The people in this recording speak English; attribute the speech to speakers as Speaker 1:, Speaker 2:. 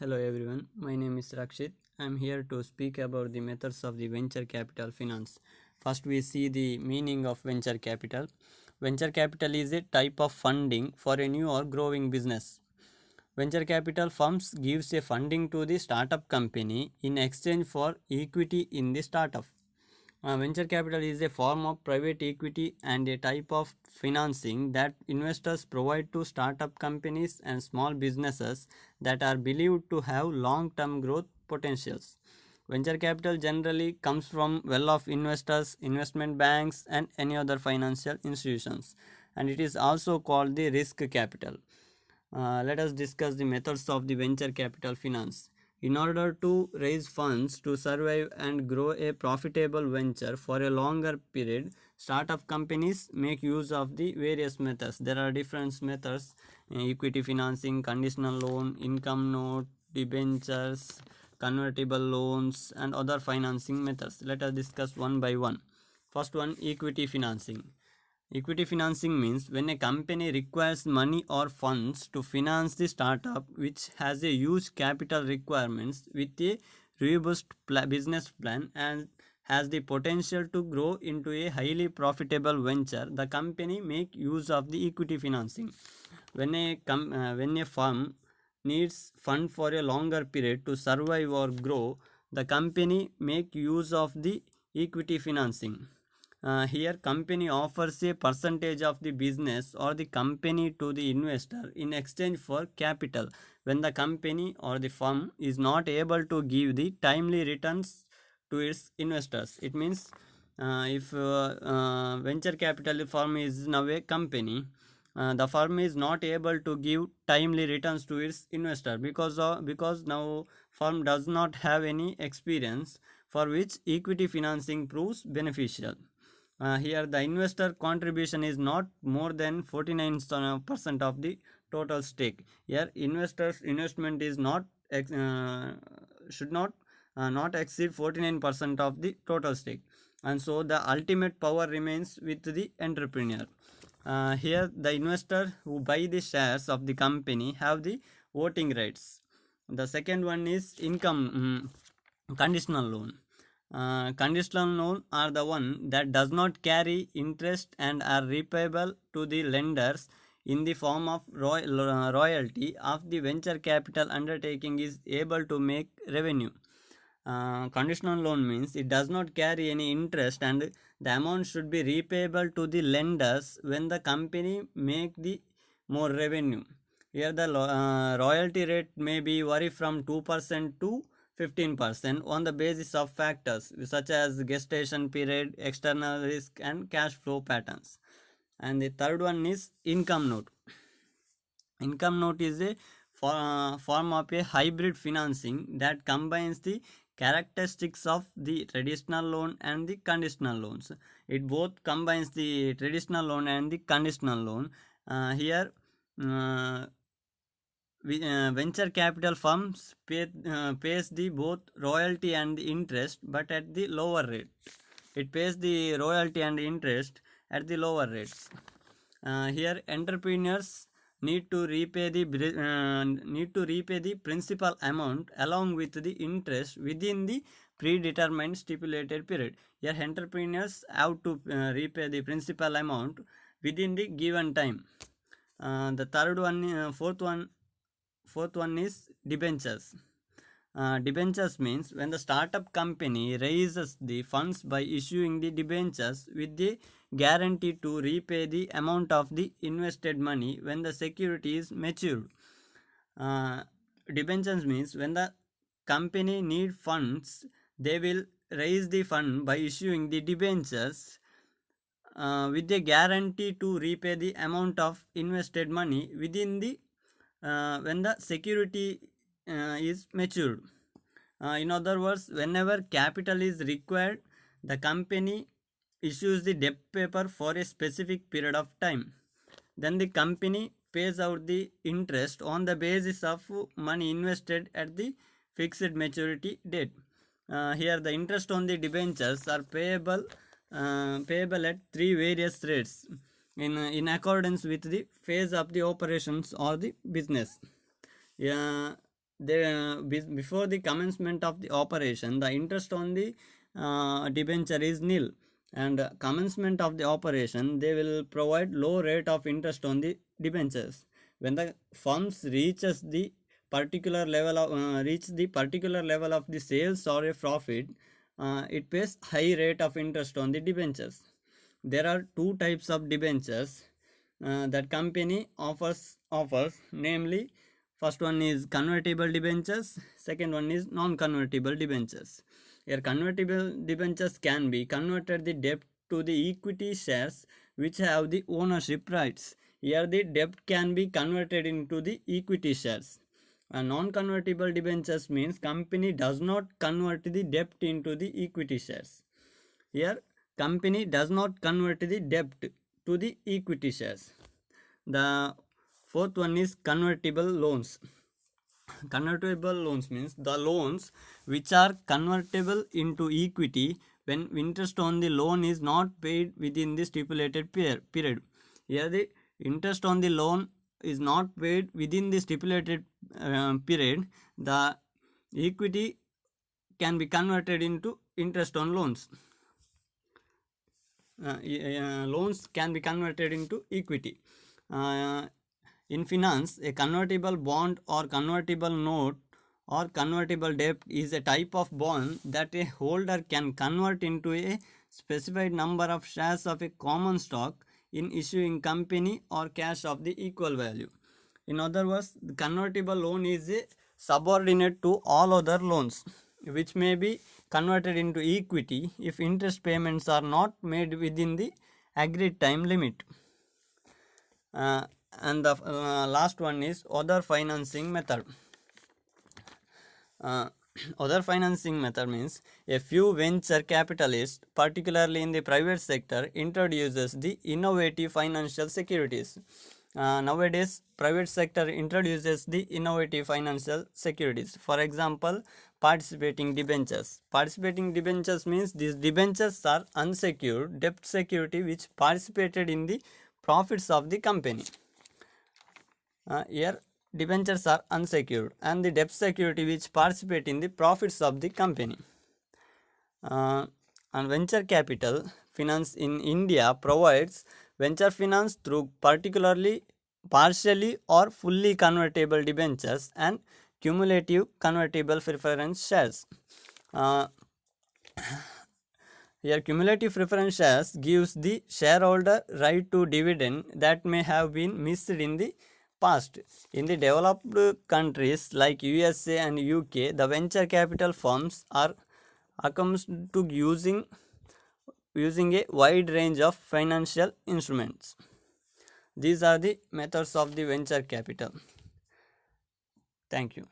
Speaker 1: Hello everyone, my name is Rakshit. I am here to speak about the methods of the venture capital finance. First, we see the meaning of venture capital. Venture capital is a type of funding for a new or growing business. Venture capital firms gives a funding to the startup company in exchange for equity in the startup. Venture capital is a form of private equity and a type of financing that investors provide to startup companies and small businesses that are believed to have long term growth potentials. Venture capital generally comes from well off investors, investment banks, and any other financial institutions, and it is also called the risk capital. Let us discuss the methods of the venture capital finance. In order to raise funds to survive and grow a profitable venture for a longer period, startup companies make use of the various methods. There are different methods: equity financing, conditional loan, income note, debentures, convertible loans, and other financing methods. Let us discuss one by one. First one, equity financing. Equity financing means when a company requires money or funds to finance the startup which has a huge capital requirements with a robust business plan and has the potential to grow into a highly profitable venture. The company make use of the equity financing. When a firm needs fund for a longer period to survive or grow, the company make use of the equity financing. Here company offers a percentage of the business or the company to the investor in exchange for capital when the company or the firm is not able to give the timely returns to its investors. It means if venture capital firm is now a company, the firm is not able to give timely returns to its investor because now firm does not have any experience, for which equity financing proves beneficial. Here the investor contribution is not more than 49% of the total stake. Here investors investment is not should not exceed 49% of the total stake, and so the ultimate power remains with the entrepreneur. Here the investor who buy the shares of the company have the voting rights. The second one is conditional loan. Conditional loan are the one that does not carry interest and are repayable to the lenders in the form of royalty of the venture capital undertaking is able to make revenue. Conditional loan means it does not carry any interest and the amount should be repayable to the lenders when the company make the more revenue. Here the royalty rate may be vary from 2% to 15% on the basis of factors such as gestation period, external risk, and cash flow patterns. And the third one is income note. Income note is a form of a hybrid financing that combines the characteristics of the traditional loan and the conditional loans. It both combines the traditional loan and the conditional loan. Here, venture capital firms pays the both royalty and the interest, but at the lower rate. It pays the royalty and interest at the lower rates. Here entrepreneurs need to repay the principal amount along with the interest within the predetermined stipulated period. Here entrepreneurs have to repay the principal amount within the given time. The fourth one is debentures. Debentures means when the startup company raises the funds by issuing the debentures with the guarantee to repay the amount of the invested money when the security is matured. Uh, Debentures means when the company need funds, they will raise the fund by issuing the debentures with a guarantee to repay the amount of invested money within the when the security is matured. In other words, whenever capital is required, the company issues the debt paper for a specific period of time. Then the company pays out the interest on the basis of money invested at the fixed maturity date. Here, the interest on the debentures are payable at three various rates in accordance with the phase of the operations or the business. Yeah, before the commencement of the operation, the interest on the debenture is nil, and commencement of the operation they will provide low rate of interest on the debentures. When the firms reaches the particular level of the sales or a profit, it pays high rate of interest on the debentures. There are two types of debentures that company offers, namely, first one is convertible debentures, second one is non-convertible debentures. Here convertible debentures can be converted the debt to the equity shares which have the ownership rights. Here the debt can be converted into the equity shares. Non-convertible debentures means company does not convert the debt into the equity shares. Here company does not convert the debt to the equity shares. The fourth one is convertible loans. Convertible loans means the loans which are convertible into equity when interest on the loan is not paid within the stipulated period. Here the interest on the loan is not paid within the stipulated period. The equity can be converted into interest on loans. Loans can be converted into equity. In finance, a convertible bond or convertible note or convertible debt is a type of bond that a holder can convert into a specified number of shares of a common stock in issuing company or cash of the equal value. In other words, the convertible loan is a subordinate to all other loans, which may be converted into equity if interest payments are not made within the agreed time limit. And the last one is other financing method. Other financing method means a few venture capitalists, particularly in the private sector, introduces the innovative financial securities. Nowadays, private sector introduces the innovative financial securities. For example, participating debentures. Participating debentures means these debentures are unsecured debt security which participated in the profits of the company. Here debentures are unsecured and the debt security which participate in the profits of the company. And venture capital finance in India provides venture finance through partially or fully convertible debentures and cumulative convertible preference shares. Here cumulative preference shares gives the shareholder right to dividend that may have been missed in the past. In the developed countries like USA and UK, the venture capital firms are accustomed to using a wide range of financial instruments. These are the methods of the venture capital. Thank you.